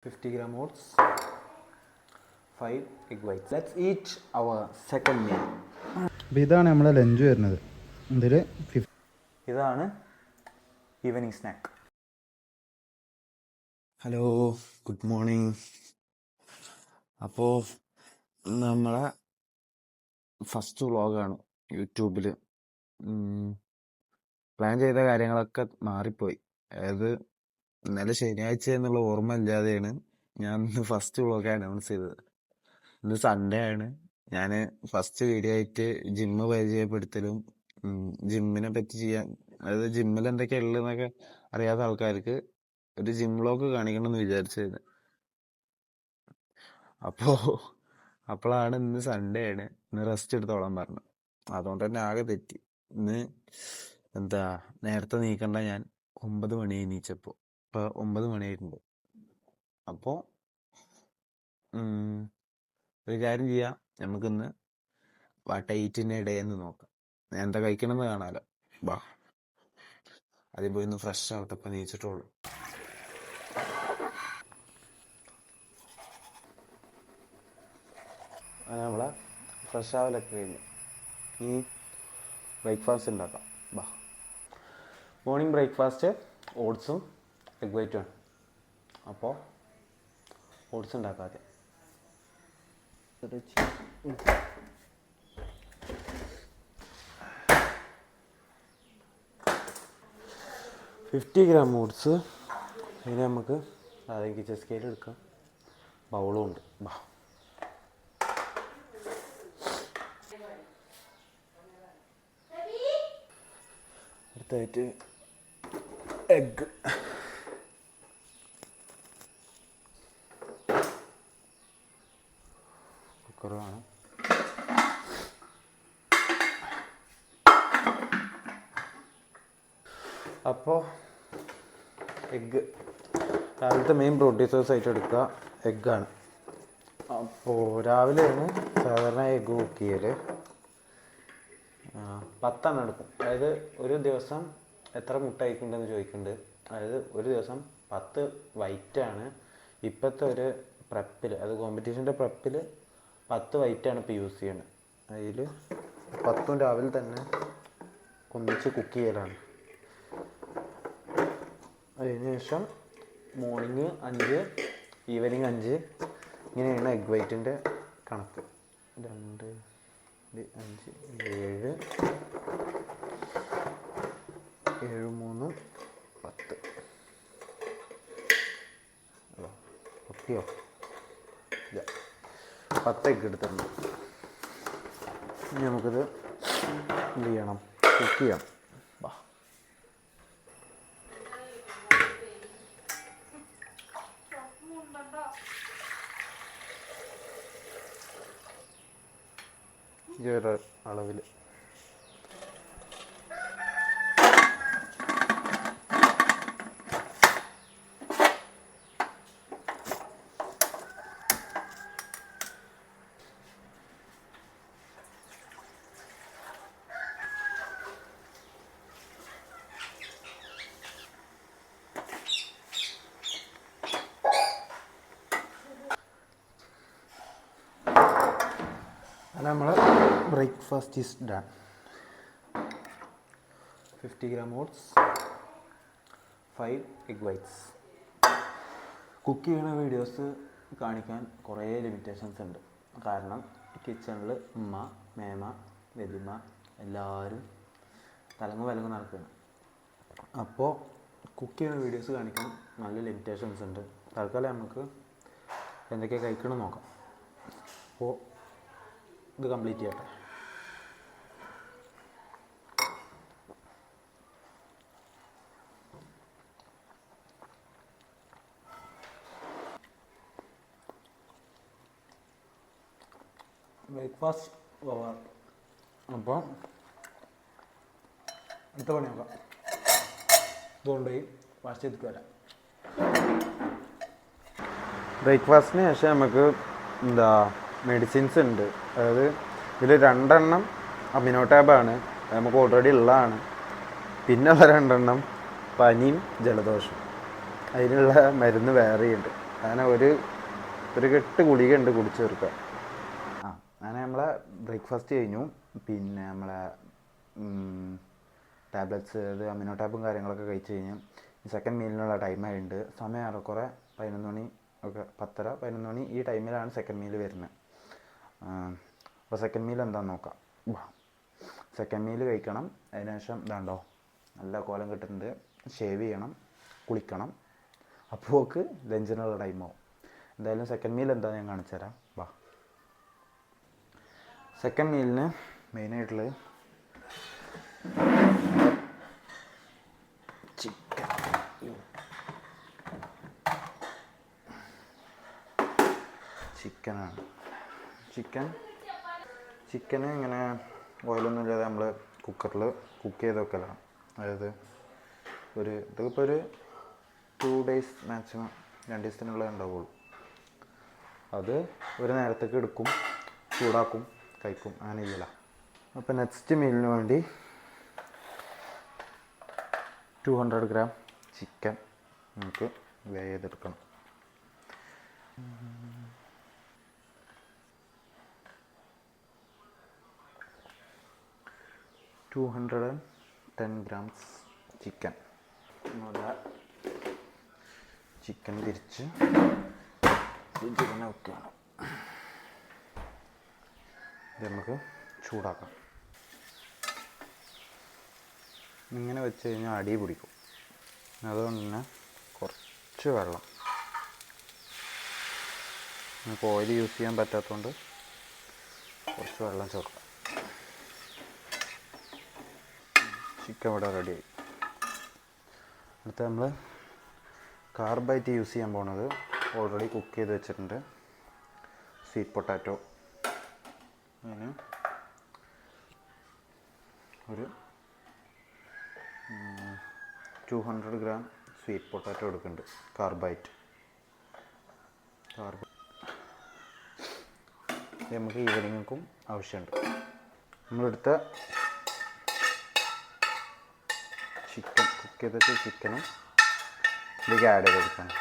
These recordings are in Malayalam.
50 gram oats, 5 egg whites. Let's eat our second meal. അപ്പോൾ ഇതാണ് നമ്മളെ ലഞ്ച് വരുന്നത്. ഇതിൽ ഇതാണ് evening snack. Hello, good morning. അപ്പോൾ നമ്മളെ ഫസ്റ്റ് വ്ളോഗാണ് യൂട്യൂബിൽ. പ്ലാൻ ചെയ്ത കാര്യങ്ങളൊക്കെ മാറിപ്പോയി. അതായത് ഇന്നലെ ശനിയാഴ്ച എന്നുള്ള ഓർമ്മ ഇല്ലാതെയാണ് ഞാൻ ഇന്ന് ഫസ്റ്റ് വ്ളോഗ് അനൗൺസ് ചെയ്തത്. ഇന്ന് സൺഡേ ആണ്. ഞാൻ ഫസ്റ്റ് വീഡിയോ ആയിട്ട് ജിമ്മ് പരിചയപ്പെടുത്തലും ജിമ്മിനെ പറ്റി ചെയ്യാൻ, അതായത് ജിമ്മിൽ എന്തൊക്കെയാ ഉള്ളതെന്നൊക്കെ അറിയാത്ത ആൾക്കാർക്ക് ഒരു ജിം വ്ളോഗ് കാണിക്കണമെന്ന് വിചാരിച്ചത്. അപ്പോഴാണ് ഇന്ന് സൺഡേ ആണ്, ഇന്ന് റെസ്റ്റ് എടുത്തോളാൻ പറഞ്ഞു. അതുകൊണ്ട് തന്നെ ആകെ തെറ്റി. ഇന്ന് നേരത്തെ നീക്കണ്ട, ഞാൻ 9 മണി എണീച്ചപ്പോൾ. ഇപ്പോൾ 9 മണിയായിട്ടുണ്ട്. അപ്പോൾ ഒരു കാര്യം ചെയ്യാം, നമുക്കിന്ന് വാട്ട് എയ്റ്റിൻ്റെ ഇടയെന്ന് നോക്കാം. ഞാൻ എന്താ കഴിക്കണമെന്ന് കാണാമല്ലോ. ബാ, ആദ്യം പോയി ഒന്ന് ഫ്രഷ് ആവട്ടെ. ഇപ്പം നീച്ചിട്ടുള്ളൂ. നമ്മളെ ഫ്രഷ് ആവലൊക്കെ കഴിഞ്ഞു. ഈ ബ്രേക്ക്ഫാസ്റ്റ് ഉണ്ടാക്കാം. ബാ, മോർണിംഗ് ബ്രേക്ക്ഫാസ്റ്റ് ഓട്സും എഗ് വൈറ്റുമാണ്. അപ്പോൾ ഓട്സ് ഉണ്ടാക്കാം ആദ്യം. 50 gram ഓട്സ്. അതിന് നമുക്ക് ആദ്യം കിച്ചൺ സ്കെയിൽ എടുക്കാം. ബൗളും ഉണ്ട്. ബാ, അടുത്തായിട്ട് എഗ്. കുക്കർ വേണം. അപ്പോൾ എഗ്ഗ് രാവിലത്തെ മെയിൻ പ്രോട്ടീൻ സോഴ്സ് ആയിട്ട് എടുക്കുക എഗ്ഗാണ്. അപ്പോൾ രാവിലെയാണ് സാധാരണ എഗ്ഗ് കുക്ക് ചെയ്യൽ. 10 എടുക്കും. അതായത് ഒരു ദിവസം എത്ര മുട്ട കഴിക്കുന്നുണ്ടെന്ന് ചോദിക്കുന്നുണ്ട്. അതായത് ഒരു ദിവസം 10 വൈറ്റാണ് ഇപ്പോഴത്തെ ഒരു പ്രപ്പിൽ, അത് കോമ്പറ്റീഷൻ്റെ പ്രപ്പിൽ 10 വൈറ്റാണ് ഇപ്പോൾ യൂസ് ചെയ്യുന്നത്. അതിൽ 10 രാവിലെ തന്നെ ഒന്നിച്ച് കുക്ക് ചെയ്യലാണ്. അതിനുശേഷം മോർണിംഗ് 5, ഈവനിങ് 5, ഇങ്ങനെയാണ് എഗ് വൈറ്റിൻ്റെ കണക്ക്. 2, 5, 7, 7, 3, 10. ഒക്കെയോ 10 എഗ് എടുത്തിട്ടുണ്ട്. ഇനി നമുക്കിത് എന്ത് ചെയ്യണം, കുക്ക് ചെയ്യണം. വാ, ഈ ഒരു അളവിൽ നമ്മളെ breakfast is done. 50 gram oats, 5 egg whites. Cook ചെയ്യുന്ന വീഡിയോസ് കാണിക്കാൻ കുറേ ലിമിറ്റേഷൻസ് ഉണ്ട്. കാരണം കിച്ചണിൽ ഉമ്മ, മേമ, വല്യമ്മ എല്ലാവരും തലങ്ങ് വിലങ്ങ് നടക്കുകയാണ്. അപ്പോൾ കുക്ക് ചെയ്യുന്ന വീഡിയോസ് കാണിക്കാൻ നല്ല ലിമിറ്റേഷൻസ് ഉണ്ട്. തൽക്കാലം നമുക്ക് എന്തൊക്കെയാണ് കഴിക്കണം നോക്കാം. അപ്പോൾ ഇത് കംപ്ലീറ്റ് ചെയ്യട്ടെ. Breakfast over. അപ്പോൾ അടുത്ത പണി നോക്കാം. ഇതുകൊണ്ടുപോയി വാഷ് ചെയ്തിട്ട് വരാം. ബ്രേക്ക്ഫാസ്റ്റിന് ശേഷം നമുക്ക് മെഡിസിൻസ് ഉണ്ട്. അതായത് ഇതിൽ 2 അമിനോ ടാബാണ്, നമുക്ക് ഓൾറെഡി ഉള്ളതാണ്. പിന്നെ 2 പനിയും ജലദോഷം. അതിനുള്ള മരുന്ന് വേറെയുണ്ട്. അങ്ങനെ ഒരു കെട്ട് ഗുളിക ഉണ്ട് കുടിച്ച് തീർക്കുക. അങ്ങനെ നമ്മളെ ബ്രേക്ക്ഫാസ്റ്റ് കഴിഞ്ഞു. പിന്നെ നമ്മളെ ടാബ്ലറ്റ്സ്, അത് അമിനോ ടാബും കാര്യങ്ങളൊക്കെ കഴിച്ച് കഴിഞ്ഞ് സെക്കൻഡ് മീലിനുള്ള ടൈമായിട്ടുണ്ട്. സമയം ഏറെക്കുറെ 11 മണി ഒക്കെ, 10:30 11 മണി ഈ ടൈമിലാണ് സെക്കൻഡ് മീൽ വരുന്നത്. അപ്പോൾ സെക്കൻഡ് മീൽ എന്താണെന്ന് നോക്കാം. സെക്കൻഡ് മീൽ കഴിക്കണം. അതിനുശേഷം ഇതാണ്ടോ നല്ല കോലം കിട്ടുന്നുണ്ട്. ഷേവ് ചെയ്യണം, കുളിക്കണം. അപ്പോൾ ലഞ്ചിനുള്ള ടൈമാവും. എന്തായാലും സെക്കൻഡ് മീൽ എന്താണെന്ന് ഞാൻ കാണിച്ചു തരാം. സെക്കൻഡ് മീലിന് മെയിനായിട്ടുള്ളത് ചിക്കനാണ്. ചിക്കന് ഇങ്ങനെ ഓയിലൊന്നും ഇല്ലാതെ നമ്മൾ കുക്കറിൽ കുക്ക് ചെയ്ത് വെക്കലാണ്. അതായത് ഇതിപ്പോൾ ഒരു 2 days മാക്സിമം 2 ദിവസത്തിനുള്ളത് ഉണ്ടാവുള്ളൂ. അത് ഒരു നേരത്തേക്ക് എടുക്കും, ചൂടാക്കും, കഴിക്കും, അങ്ങനെ ചെയ്യല. അപ്പോൾ നെക്സ്റ്റ് മീലിന് വേണ്ടി 200 gram ചിക്കൻ നമുക്ക് ചെയ്തെടുക്കണം. ചിക്കൻ ചിക്കൻ തിരിച്ച് ഫ്രിഡ്ജിൽ തന്നെ വെക്കുകയാണ്. ഇത് നമുക്ക് ചൂടാക്കാം. ഇങ്ങനെ വെച്ച് കഴിഞ്ഞാൽ അടി പിടിക്കും. അതുകൊണ്ട് തന്നെ കുറച്ച് വെള്ളം, നമുക്ക് ഓയിൽ യൂസ് ചെയ്യാൻ പറ്റാത്തതുകൊണ്ട് കുറച്ച് വെള്ളം ചേർക്കാം. ചിക്കൻ ഇവിടെ റെഡിയായി. അടുത്ത നമ്മൾ കാർബായിട്ട് യൂസ് ചെയ്യാൻ പോകുന്നത് ഓൾറെഡി കുക്ക് ചെയ്ത് വെച്ചിട്ടുണ്ട്. Sweet potato. അതിന് ഒരു 200 gram സ്വീറ്റ് പൊട്ടാറ്റോ എടുക്കുന്നുണ്ട്. കാർബൈറ്റ് നമുക്ക് ഈവനിങ്ങൾക്കും ആവശ്യമുണ്ട്. നമ്മളെടുത്ത ചിക്കൻ, കുക്ക് ചെയ്ത ചിക്കനും ഇതിലേക്ക് ആഡ് ചെയ്ത് കൊടുക്കണം.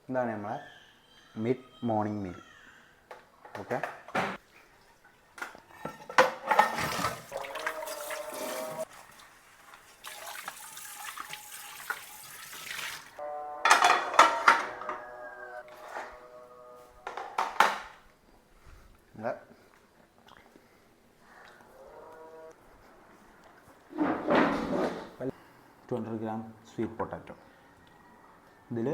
ഇതാണ് നമ്മളെ മിഡ് മോർണിംഗ് മീൽ. ഓക്കെ, നല്ല 200 gram സ്വീറ്റ് പൊട്ടാറ്റോ. ഇതിൽ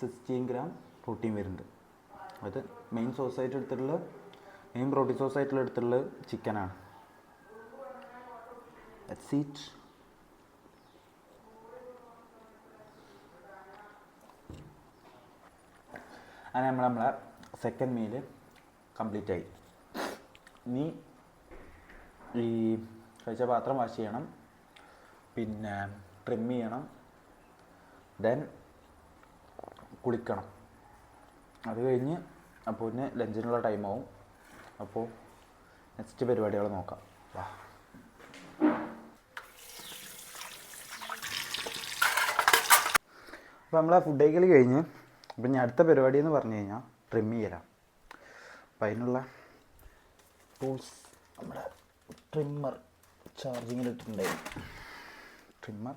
16 gram പ്രോട്ടീൻ വരുന്നുണ്ട്. അത് മെയിൻ പ്രോട്ടീൻ സോഴ്സായിട്ടുള്ള എടുത്തിട്ടുള്ളത് ചിക്കനാണ്. Let's eat. അങ്ങനെ നമ്മളെ സെക്കൻഡ് മീല് കംപ്ലീറ്റ് ആയി. ഇനി ഈ കഴിച്ച പാത്രം വാഷ് ചെയ്യണം, പിന്നെ ട്രിം ചെയ്യണം, ദെൻ കുളിക്കണം. അത് കഴിഞ്ഞ് അപ്പോൾ പിന്നെ ലഞ്ചിനുള്ള ടൈമാവും. അപ്പോൾ നെക്സ്റ്റ് പരിപാടികൾ നോക്കാം. അപ്പോൾ നമ്മളെ ഫുഡ് കഴിക്കൽ കഴിഞ്ഞ് അപ്പം ഞാൻ അടുത്ത പരിപാടി എന്ന് പറഞ്ഞു കഴിഞ്ഞാൽ ട്രിം ചെയ്യലാണ്. അപ്പം അതിനുള്ള ടൂൾസ് നമ്മുടെ ട്രിമ്മർ ചാർജിങ്ങിലിട്ടുണ്ടായിരുന്നു. ട്രിമ്മർ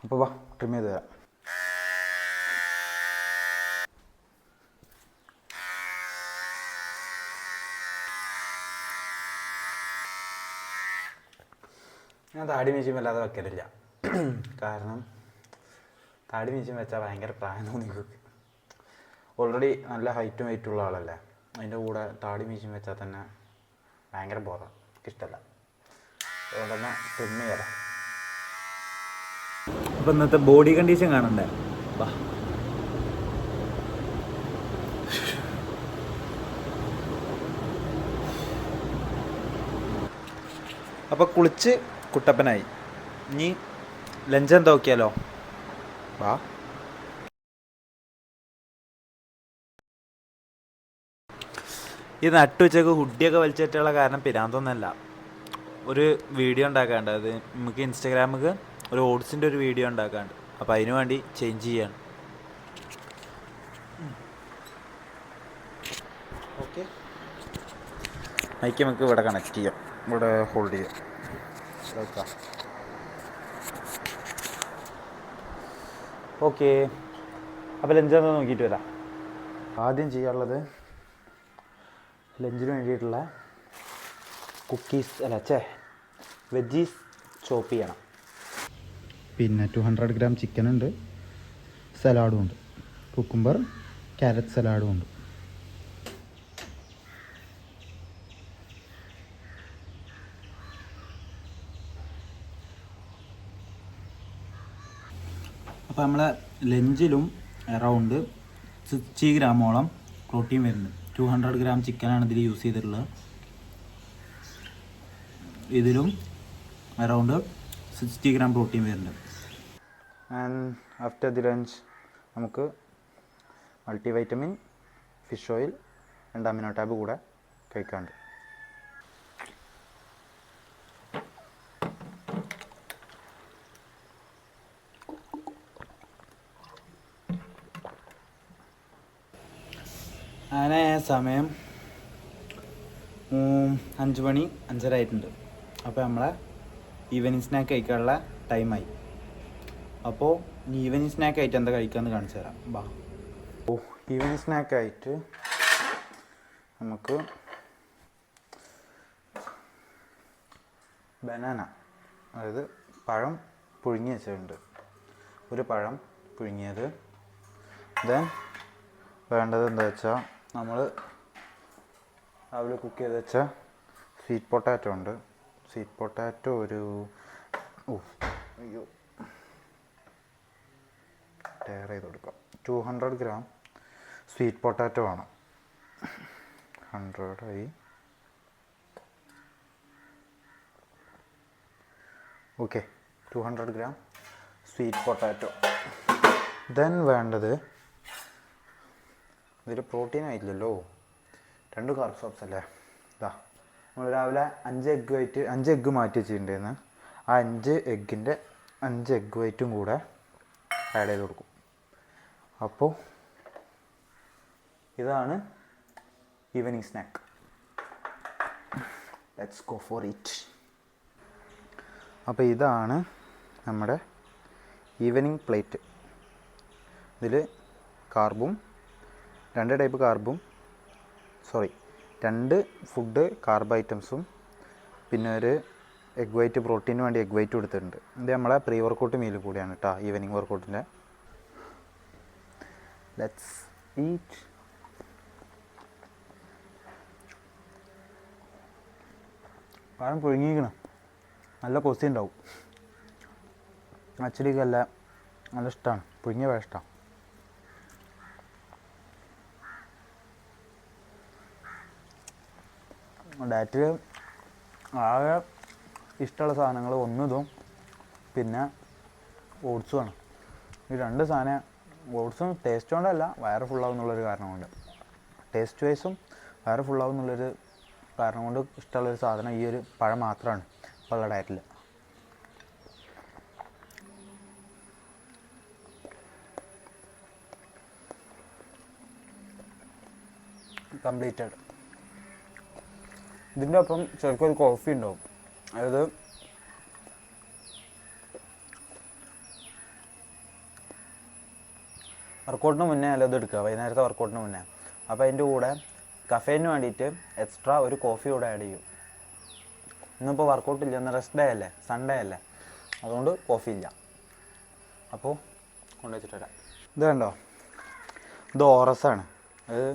അപ്പോൾ ട്രിം ചെയ്ത് തരാം. ഞാൻ താടി മീശയും വല്ലാതെ വെക്കലില്ല. കാരണം താടി മീശയും വെച്ചാൽ ഭയങ്കര പ്രായം തോന്നി. ഓൾറെഡി നല്ല ഹൈറ്റും വെയിറ്റുള്ള ആളല്ലേ, അതിൻ്റെ കൂടെ താടി മീശയും വെച്ചാൽ തന്നെ ഭയങ്കര ബോറാണ്, എനിക്കിഷ്ടമല്ല. അതുകൊണ്ട് തന്നെ ട്രിം ചെയ്യാം. അപ്പം ഇന്നത്തെ ബോഡി കണ്ടീഷൻ കാണണ്ടേ? വാ. അപ്പോൾ കുളിച്ച് കുട്ടപ്പനായി. ഇനി ലഞ്ച് എന്താ നോക്കിയാലോ? വാ. ഈ നട്ടുച്ചക്ക് ഹുഡിയൊക്കെ വലിച്ചിട്ടുള്ള കാരണം പിരാന്തൊന്നല്ല, ഒരു വീഡിയോ ഉണ്ടാക്കാണ്ട്. അത് നമുക്ക് ഇൻസ്റ്റാഗ്രാമിക്ക് ഒരു ഓട്സിൻ്റെ ഒരു വീഡിയോ ഉണ്ടാക്കാണ്ട്. അപ്പോൾ അതിന് വേണ്ടി ചേഞ്ച് ചെയ്യാണ്. ഓക്കെ, മൈക്ക് നമുക്ക് ഇവിടെ കണക്ട് ചെയ്യാം, ഇവിടെ ഹോൾഡ് ചെയ്യാം. വെക്കാം. ഓക്കെ, അപ്പോൾ ലഞ്ചാന്ന് നോക്കിയിട്ട് വരാം. ആദ്യം ചെയ്യാനുള്ളത് ലഞ്ചിന് വേണ്ടിയിട്ടുള്ള വെജീസ് ചോപ്പ് ചെയ്യണം. പിന്നെ 200 ഗ്രാം ചിക്കൻ ഉണ്ട്, സലാഡും ഉണ്ട്, കുക്കുംബർ ക്യാരറ്റ് സലാഡും ഉണ്ട്. അപ്പോൾ നമ്മളെ ലഞ്ചിലും അറൗണ്ട് 60 ഗ്രാമോളം പ്രോട്ടീൻ വരുന്നുണ്ട്. 200 ഗ്രാം ചിക്കനാണ് ഇതിൽ യൂസ് ചെയ്തിട്ടുള്ളത്. ഇതിലും അറൗണ്ട് 60 ഗ്രാം പ്രോട്ടീൻ വരുന്നുണ്ട്. ആൻഡ് ആഫ്റ്റർ ദി ലഞ്ച് നമുക്ക് multi vitamin, fish oil, 2 amino tab കൂടെ കഴിക്കാറുണ്ട്. അങ്ങനെ സമയം 5 മണി 5:30 ആയിട്ടുണ്ട്. അപ്പോൾ നമ്മളെ ഈവനിങ് സ്നാക്ക് കഴിക്കാനുള്ള ടൈമായി. അപ്പോൾ ഈവനിങ് സ്നാക്ക് ആയിട്ട് എന്താ കഴിക്കാമെന്ന് കാണിച്ചു തരാം. ബാ. ഈവനിങ് സ്നാക്കായിട്ട് നമുക്ക് ബനാന, അതായത് പഴം പുഴുങ്ങി വെച്ചിട്ടുണ്ട്, ഒരു പഴം പുഴുങ്ങിയത്. ദെൻ വേണ്ടത് എന്താ വെച്ചാൽ നമ്മൾ രാവിലെ കുക്ക് ചെയ്ത് വെച്ച സ്വീറ്റ് പൊട്ടാറ്റോ ഉണ്ട്. സ്വീറ്റ് പൊട്ടാറ്റോ ഒരു ടയർ ചെയ്ത് കൊടുക്കാം. 200 ഗ്രാം സ്വീറ്റ് പൊട്ടാറ്റോ ആണ്. 100 ആയി. Okay, 200 gram sweet potato. Then വേണ്ടത്, ഇതിൽ പ്രോട്ടീൻ ആയിട്ടില്ലല്ലോ, 2 കാർബ് സോപ്സ് അല്ലേ. ഇതാ നമ്മൾ രാവിലെ 5 എഗ്ഗ് മാറ്റി വെച്ചിട്ടുണ്ടായിരുന്നു. ആ 5 എഗ്ഗിൻ്റെ 5 എഗ്ഗ് വൈറ്റും കൂടെ ആഡ് ചെയ്ത് കൊടുക്കും. അപ്പോൾ ഇതാണ് evening snack. Let's go for it. അപ്പോൾ ഇതാണ് നമ്മുടെ ഈവനിങ് പ്ലേറ്റ്. ഇതിൽ കാർബും 2 ടൈപ്പ് കാർബും 2 ഫുഡ് കാർബ് ഐറ്റംസും പിന്നെ ഒരു എഗ് വൈറ്റ്, പ്രോട്ടീന് വേണ്ടി എഗ് വൈറ്റ് കൊടുത്തിട്ടുണ്ട്. ഇത് നമ്മളെ പ്രീ വർക്കൗട്ട് മീൽ കൂടിയാണ് കേട്ടോ, ഈവനിങ് വർക്കൗട്ടിൻ്റെ. Let's eat. പഴം പുഴുങ്ങിക്കണം, നല്ല കൊസി ഉണ്ടാവും. ആക്ച്വലി നല്ല ഇഷ്ടമാണ്, പുഴുങ്ങിയ പഴം ഇഷ്ടമാണ്. ഡയറ്റിൽ ആകെ ഇഷ്ടമുള്ള സാധനങ്ങൾ ഒന്നിതും പിന്നെ ഓട്സുമാണ്. ഈ 2 സാധനം, ഓട്സും ടേസ്റ്റ് കൊണ്ടല്ല, വയറ് ഫുള്ളാവും എന്നുള്ളൊരു കാരണം കൊണ്ട്, ടേസ്റ്റ് വൈസും വയറ് ഫുള്ളാവും എന്നുള്ളൊരു കാരണം കൊണ്ട് ഇഷ്ടമുള്ളൊരു സാധനം ഈ ഒരു പഴം മാത്രമാണ് ഇപ്പോൾ ഉള്ള ഡയറ്റിൽ. കംപ്ലീറ്റഡ്. ഇതിൻ്റെ ഒപ്പം ചിലപ്പോൾ ഒരു കോഫി ഉണ്ടാവും. അതായത് വർക്കൗട്ടിന് മുന്നേ അല്ല ഇത് എടുക്കുക, വൈകുന്നേരത്തെ വർക്കൗട്ടിന് മുന്നേ. അപ്പോൾ അതിൻ്റെ കൂടെ കഫേന് വേണ്ടിയിട്ട് എക്സ്ട്രാ ഒരു കോഫി കൂടെ ആഡ് ചെയ്യും. ഇന്നിപ്പോൾ വർക്കൗട്ട് ഇല്ല, ഇന്ന് റെസ്റ്റ് ഡേ അല്ലേ, സൺഡേ അല്ലേ, അതുകൊണ്ട് കോഫി ഇല്ല. അപ്പോൾ കൊണ്ടുവച്ചിട്ട് വരാം. ഇത് കണ്ടോ, ഇത് ഓറസാണ്. അത്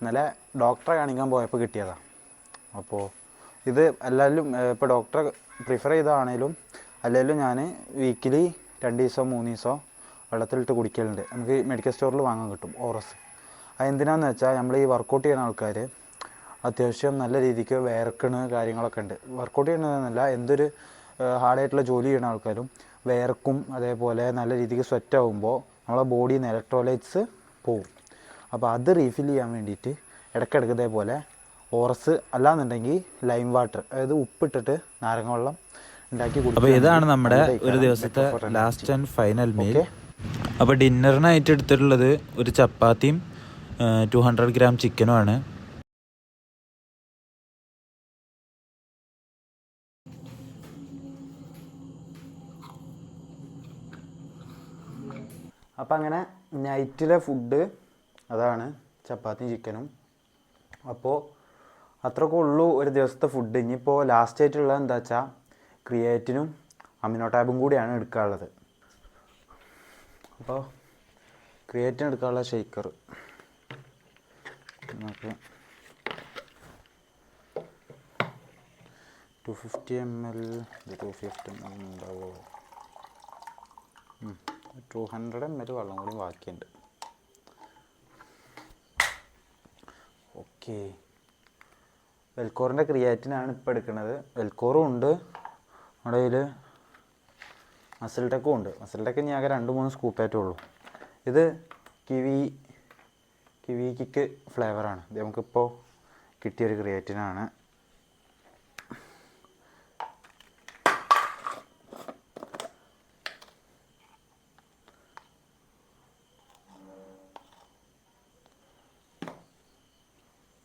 ഇന്നലെ ഡോക്ടറെ കാണിക്കാൻ പോയപ്പോൾ കിട്ടിയതാണ്. അപ്പോൾ ഇത് എല്ലാവരും ഇപ്പോൾ ഡോക്ടറെ പ്രിഫർ ചെയ്തതാണേലും അല്ലെങ്കിലും ഞാൻ വീക്കിലി 2 ദിവസമോ 3 ദിവസമോ വെള്ളത്തിലിട്ട് കുടിക്കലുണ്ട്. നമുക്ക് മെഡിക്കൽ സ്റ്റോറിൽ വാങ്ങാൻ കിട്ടും ഓറസ്. അതെന്തിനാന്ന് വെച്ചാൽ നമ്മൾ ഈ വർക്കൗട്ട് ചെയ്യുന്ന ആൾക്കാർ അത്യാവശ്യം നല്ല രീതിക്ക് വേർക്കണ് കാര്യങ്ങളൊക്കെ ഉണ്ട്. വർക്കൗട്ട് ചെയ്യണമെന്നല്ല, എന്തൊരു ഹാർഡായിട്ടുള്ള ജോലി ചെയ്യുന്ന ആൾക്കാരും വേർക്കും. അതേപോലെ നല്ല രീതിക്ക് സ്വെറ്റ് ആകുമ്പോൾ നമ്മളെ ബോഡിയിൽ നിന്ന് ഇലക്ട്രോലൈറ്റ്സ് പോവും. അപ്പോൾ അത് റീഫിൽ ചെയ്യാൻ വേണ്ടിയിട്ട് ഇടയ്ക്കിടയ്ക്ക് ഇതേപോലെ ഓറസ്, അല്ലാന്നുണ്ടെങ്കിൽ ലൈം വാട്ടർ, അതായത് ഉപ്പിട്ടിട്ട് നാരങ്ങ വെള്ളം ഉണ്ടാക്കി അപ്പോൾ ഇതാണ് നമ്മുടെ ഒരു ദിവസത്തെ ലാസ്റ്റ് ആൻഡ് ഫൈനൽ മീൽ. അപ്പോൾ ഡിന്നറിനായിട്ട് എടുത്തിട്ടുള്ളത് ഒരു ചപ്പാത്തിയും 200 ഗ്രാം ചിക്കനുമാണ്. അപ്പം അങ്ങനെ നൈറ്റിലെ ഫുഡ് അതാണ് ചപ്പാത്തിയും ചിക്കനും. അപ്പോൾ അത്രയൊക്കെ ഉള്ളൂ ഒരു ദിവസത്തെ ഫുഡ്. ഇനിയിപ്പോൾ ലാസ്റ്റ് ആയിട്ടുള്ളത് എന്താ വെച്ചാൽ ക്രിയേറ്റിനും അമിനോ ടാബും കൂടിയാണ് എടുക്കാനുള്ളത്. അപ്പോൾ ക്രിയേറ്റിന് എടുക്കാനുള്ള ഷെയ്ക്കർ നമുക്ക് 250 ml 250 ml ഉണ്ടാവുമോ? 200 ml വെള്ളം കൂടി ബാക്കിയുണ്ട്. ഓക്കെ, വെൽക്കോറിൻ്റെ ക്രിയാറ്റിനാണ് ഇപ്പോൾ എടുക്കുന്നത്. വെൽക്കോറും ഉണ്ട്, നമ്മുടെ കയ്യിൽ മസിൽ ടെക്കും ഉണ്ട്. മസിൽ ടെക്ക് ഇനി ആകെ 2-3 സ്കൂപ്പായിട്ടേ ഉള്ളൂ. ഇത് കിവി കിക്ക് ഫ്ലേവറാണ്. ഇത് നമുക്കിപ്പോൾ കിട്ടിയൊരു ക്രിയേറ്റിനാണ്.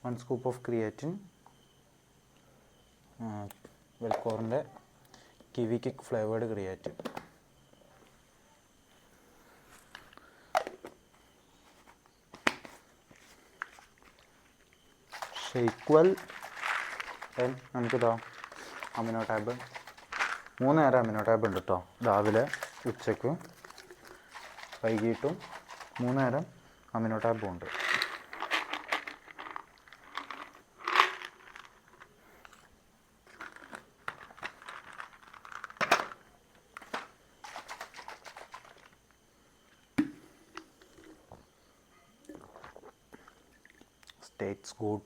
വൺ സ്കൂപ്പ് ഓഫ് ക്രിയേറ്റിൻ, വെൽക്കോറിൻ്റെ കിവി കിക്ക് ഫ്ലേവേർഡ് ക്രിയേറ്റിൻ. ഷെയ്ക്വൽ. നമുക്കിതാ അമിനോ ടാബ് 3 നേരം അമിനോ ടാബ് ഉണ്ട് കേട്ടോ. രാവിലെ, ഉച്ചയ്ക്കും വൈകിട്ടും 3 നേരം അമിനോ ടാബും ഉണ്ട്. Tastes good.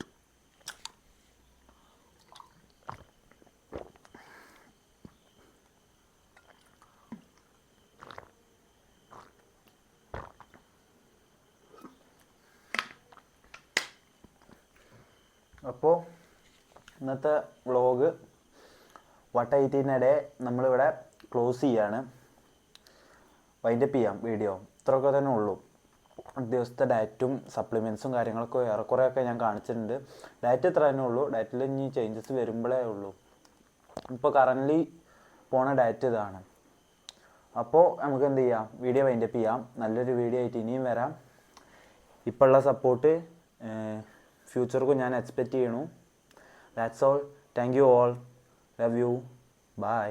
അപ്പോൾ ഇന്നത്തെ വ്ളോഗ് വട്ട 18 നമ്മളിവിടെ ക്ലോസ് ചെയ്യാണ്, വൈൻഡപ്പ് ചെയ്യാം വീഡിയോ. ഇത്രയൊക്കെ തന്നെ ഉള്ളൂ. ദിവസത്തെ ഡയറ്റും സപ്ലിമെൻറ്റ്സും കാര്യങ്ങളൊക്കെ ഏറെക്കുറെയൊക്കെ ഞാൻ കാണിച്ചിട്ടുണ്ട്. ഡയറ്റ് ഇത്ര തന്നെ ഉള്ളൂ. ഡയറ്റിൽ ഇനി ചേഞ്ചസ് വരുമ്പോഴേ ഉള്ളൂ. ഇപ്പോൾ കറൻ്റ്ലി പോണ ഡയറ്റ് ഇതാണ്. അപ്പോൾ നമുക്ക് എന്ത് ചെയ്യാം, വീഡിയോ വൈൻഡപ്പ് ചെയ്യാം. നല്ലൊരു വീഡിയോ ആയിട്ട് ഇനിയും വരാം. ഇപ്പോൾ ഉള്ള സപ്പോർട്ട് ഫ്യൂച്ചർക്കും ഞാൻ എക്സ്പെക്റ്റ് ചെയ്യണു. That's all. Thank you all. Love you. By.